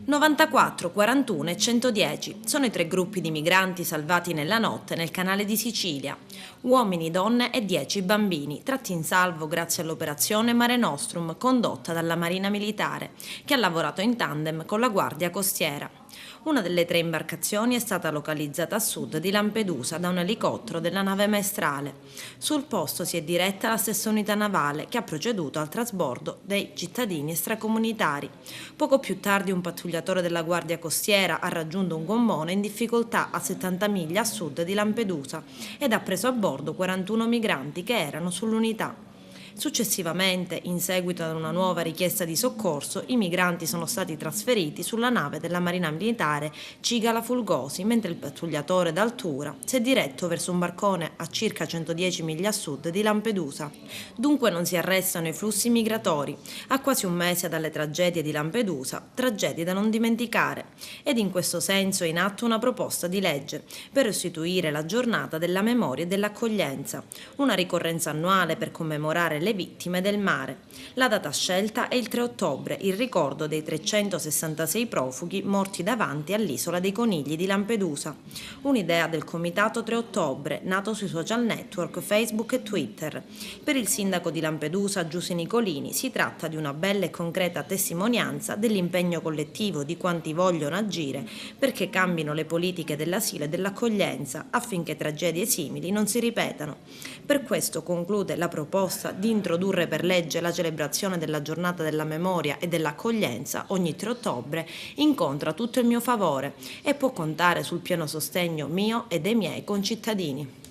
94, 41 e 110 sono i tre gruppi di migranti salvati nella notte nel canale di Sicilia. Uomini, donne e 10 bambini, tratti in salvo grazie all'operazione Mare Nostrum condotta dalla Marina Militare, che ha lavorato in tandem con la Guardia Costiera. Una delle tre imbarcazioni è stata localizzata a sud di Lampedusa da un elicottero della nave Maestrale. Sul posto si è diretta la stessa unità navale che ha proceduto al trasbordo dei cittadini extracomunitari. Poco più tardi un pattugliatore della Guardia Costiera ha raggiunto un gommone in difficoltà a 70 miglia a sud di Lampedusa ed ha preso a bordo 41 migranti che erano sull'unità. Successivamente, in seguito ad una nuova richiesta di soccorso, i migranti sono stati trasferiti sulla nave della Marina Militare Cigala Fulgosi, mentre il pattugliatore d'Altura si è diretto verso un barcone a circa 110 miglia a sud di Lampedusa. Dunque non si arrestano i flussi migratori, a quasi un mese dalle tragedie di Lampedusa, tragedie da non dimenticare, ed in questo senso è in atto una proposta di legge per istituire la giornata della memoria e dell'accoglienza, una ricorrenza annuale per commemorare le vittime del mare. La data scelta è il 3 ottobre, il ricordo dei 366 profughi morti davanti all'isola dei Conigli di Lampedusa. Un'idea del Comitato 3 ottobre, nato sui social network Facebook e Twitter. Per il sindaco di Lampedusa, Giusy Nicolini, si tratta di una bella e concreta testimonianza dell'impegno collettivo di quanti vogliono agire perché cambino le politiche dell'asilo e dell'accoglienza affinché tragedie simili non si ripetano. Per questo conclude la proposta di introdurre per legge la celebrazione della giornata della memoria e dell'accoglienza ogni 3 ottobre incontra tutto il mio favore e può contare sul pieno sostegno mio e dei miei concittadini.